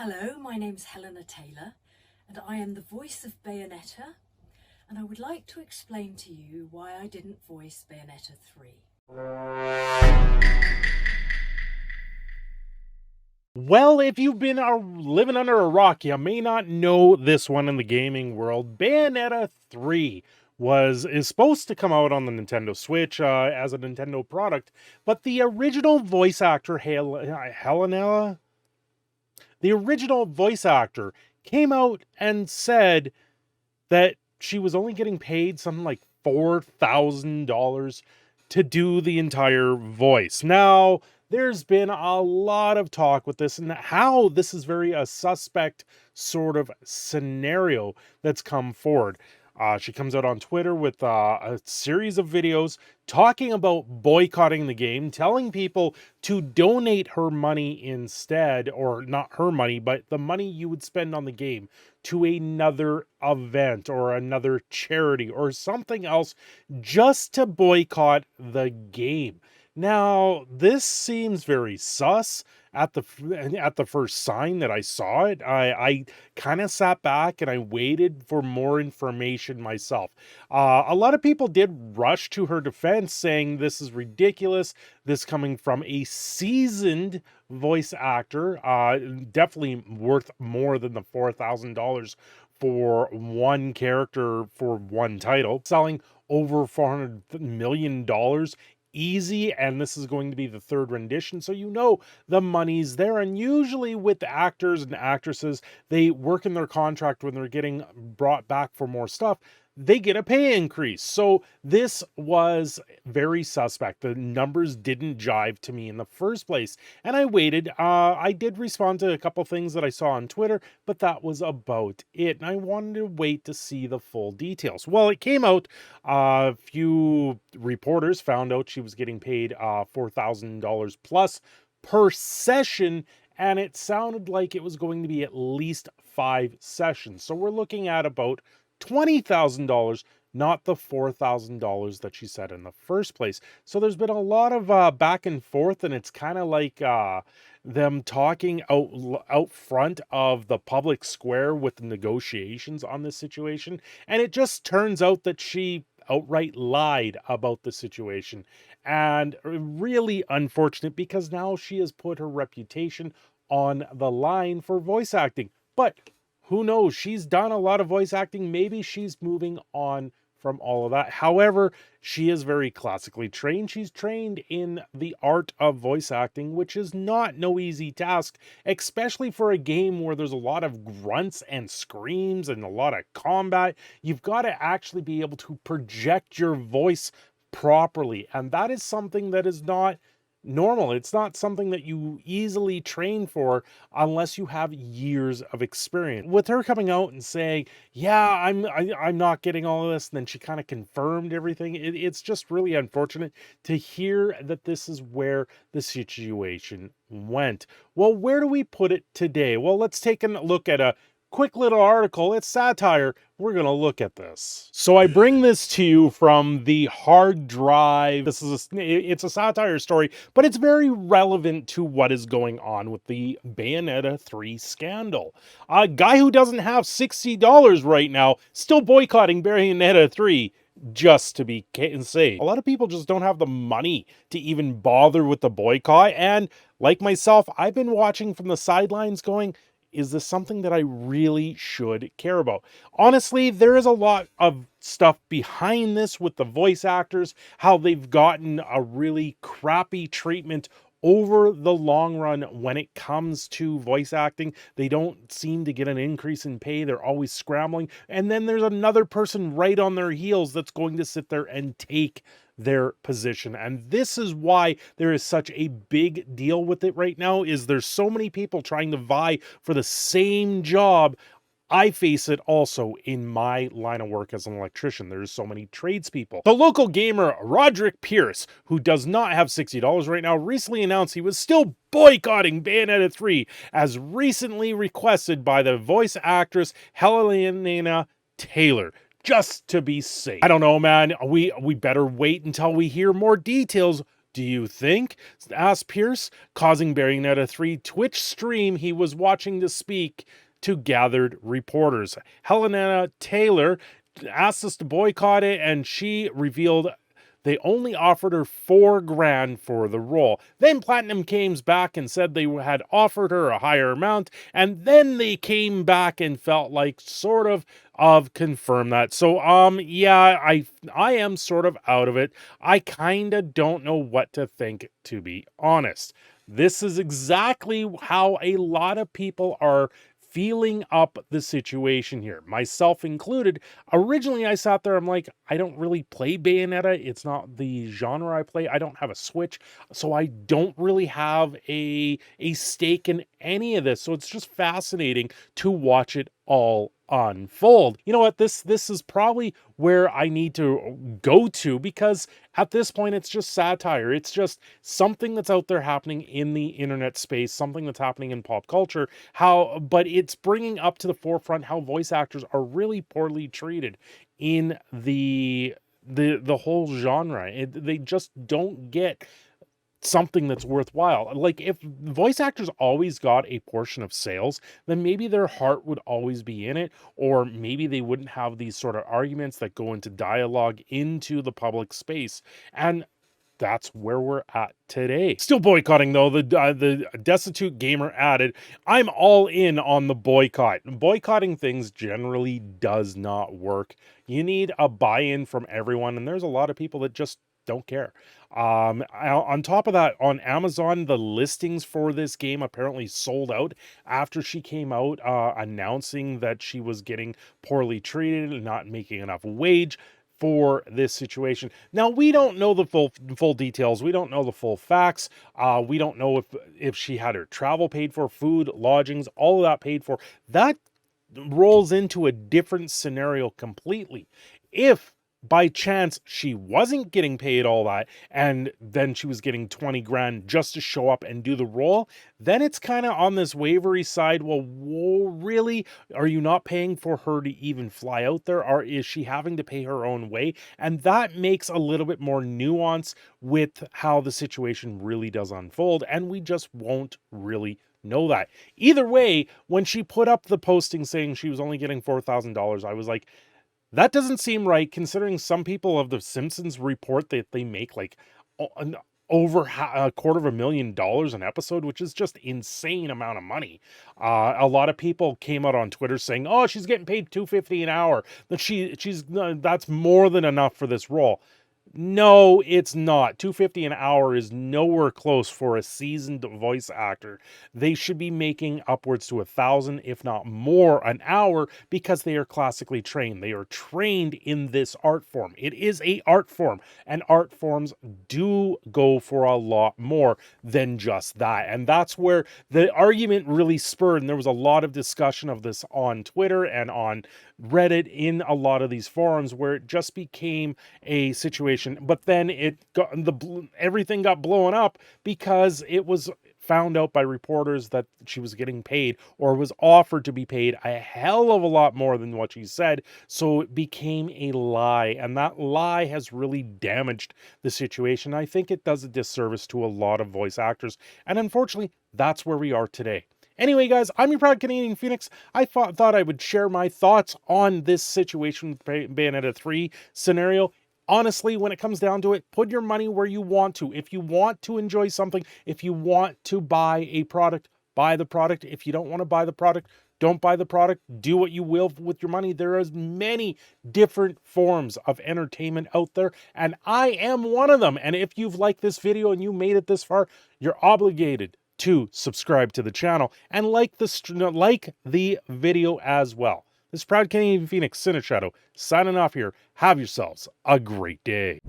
Hello, my name's Helena Taylor, and I am the voice of Bayonetta, and I would like to explain to you why I didn't voice Bayonetta 3. Well, if you've been living under a rock, you may not know this one in the gaming world. Bayonetta 3 is supposed to come out on the Nintendo Switch as a Nintendo product, but the original voice actor, the original voice actor came out and said that she was only getting paid something like $4,000 to do the entire voice. Now, there's been a lot of talk with this and how this is very a suspect sort of scenario that's come forward. She comes out on Twitter with a series of videos talking about boycotting the game, telling people to donate her money instead, or not her money, but the money you would spend on the game to another event or another charity or something else just to boycott the game. Now, this seems very sus at the first sign that I saw it. I kind of sat back and I waited for more information myself. A lot of people did rush to her defense, saying this is ridiculous. This coming from a seasoned voice actor, definitely worth more than the $4,000 for one character for one title, selling over $400 million easy, and this is going to be the third rendition, so you know the money's there. And usually with actors and actresses, they work in their contract when they're getting brought back for more stuff, they get a pay increase. So this was very suspect. The numbers didn't jive to me in the first place, and I waited. I did respond to a couple things that I saw on Twitter, but that was about it, and I wanted to wait to see the full details. Well, it came out. A few reporters found out she was getting paid $4,000 plus per session, and it sounded like it was going to be at least 5 sessions. So we're looking at about $20,000, not the $4,000 that she said in the first place. So there's been a lot of back and forth, and it's kind of like them talking out front of the public square with the negotiations on this situation. And it just turns out that she outright lied about the situation, and really unfortunate, because now she has put her reputation on the line for voice acting. But who knows? She's done a lot of voice acting. Maybe she's moving on from all of that. However, she is very classically trained. She's trained in the art of voice acting, which is not no easy task, especially for a game where there's a lot of grunts and screams and a lot of combat. You've got to actually be able to project your voice properly, and that is something that is not normal. It's not something that you easily train for unless you have years of experience. With her coming out and saying, "Yeah, I'm not getting all of this," and then she kind of confirmed everything. It's just really unfortunate to hear that this is where the situation went. Well, where do we put it today? Well, let's take a look at a quick little article. It's satire. We're going to look at this. So I bring this to you from the hard drive. It's a satire story, but it's very relevant to what is going on with the Bayonetta 3 scandal. A guy who doesn't have $60 right now still boycotting Bayonetta 3 just to be safe. A lot of people just don't have the money to even bother with the boycott, and like myself, I've been watching from the sidelines going, is this something that I really should care about? Honestly, there is a lot of stuff behind this with the voice actors, how they've gotten a really crappy treatment over the long run when it comes to voice acting. They don't seem to get an increase in pay. They're always scrambling. And then there's another person right on their heels that's going to sit there and take their position. And this is why there is such a big deal with it right now, is there's so many people trying to vie for the same job. I face it also in my line of work as an electrician. There's so many tradespeople. The local gamer Roderick Pierce, who does not have $60 right now, recently announced he was still boycotting Bayonetta 3, as recently requested by the voice actress Helena Taylor, just to be safe. I don't know, man. We better wait until we hear more details. do you think? Asked Pierce, causing Bayonetta 3 Twitch stream he was watching to speak to gathered reporters. Helena Taylor asked us to boycott it, and she revealed they only offered her $4,000 for the role. Then Platinum came back and said they had offered her a higher amount, and then they came back and felt like sort of confirm that. So yeah, I am sort of out of it. I kind of don't know what to think, to be honest. This is exactly how a lot of people are feeling up the situation here, myself included. Originally, I sat there, I'm like, I don't really play Bayonetta. It's not the genre I play. I don't have a Switch, so I don't really have a stake in any of this. So it's just fascinating to watch it all unfold. You know what? This is probably where I need to go to, because at this point it's just satire. It's just something that's out there happening in the internet space, something that's happening in pop culture, but it's bringing up to the forefront how voice actors are really poorly treated in the whole genre. They just don't get something that's worthwhile. Like, if voice actors always got a portion of sales, then maybe their heart would always be in it, or maybe they wouldn't have these sort of arguments that go into dialogue into the public space. And that's where we're at today. Still boycotting, though. The Destitute Gamer added, I'm all in on the boycott. Boycotting things generally does not work. You need a buy-in from everyone, and there's a lot of people that just don't care. On top of that, on Amazon, the listings for this game apparently sold out after she came out announcing that she was getting poorly treated and not making enough wage for this situation. Now, we don't know the full details. We don't know the full facts. We don't know if she had her travel paid for, food, lodgings, all of that paid for. That rolls into a different scenario completely. If by chance she wasn't getting paid all that, and then she was getting 20 grand just to show up and do the role, then it's kind of on this wavery side. Well, whoa, really? Are you not paying for her to even fly out there? Or is she having to pay her own way? And that makes a little bit more nuance with how the situation really does unfold, and we just won't really know that. Either way, when she put up the posting saying she was only getting $4,000, I was like, that doesn't seem right, considering some people of The Simpsons report that they make like over $250,000 an episode, which is just insane amount of money. A lot of people came out on Twitter saying, "Oh, she's getting paid $250 an hour. That that's more than enough for this role." No, it's not. $250 an hour is nowhere close for a seasoned voice actor. They should be making upwards to $1,000, if not more, an hour, because they are classically trained. They are trained in this art form. It is an art form, and art forms do go for a lot more than just that. And that's where the argument really spurred. And there was a lot of discussion of this on Twitter and on Reddit, in a lot of these forums, where it just became a situation. But then everything got blown up because it was found out by reporters that she was getting paid, or was offered to be paid, a hell of a lot more than what she said. So it became a lie, and that lie has really damaged the situation. I think it does a disservice to a lot of voice actors, and unfortunately, that's where we are today. Anyway, guys, I'm your proud Canadian Phoenix. I thought I would share my thoughts on this situation with Bayonetta 3 scenario. Honestly, when it comes down to it, put your money where you want to. If you want to enjoy something, if you want to buy a product, buy the product. If you don't want to buy the product, don't buy the product. Do what you will with your money. There is many different forms of entertainment out there, and I am one of them. And if you've liked this video and you made it this far, you're obligated to subscribe to the channel and like the video as well. This is proud Canadian Phoenix, Cindershadow, signing off here. Have yourselves a great day.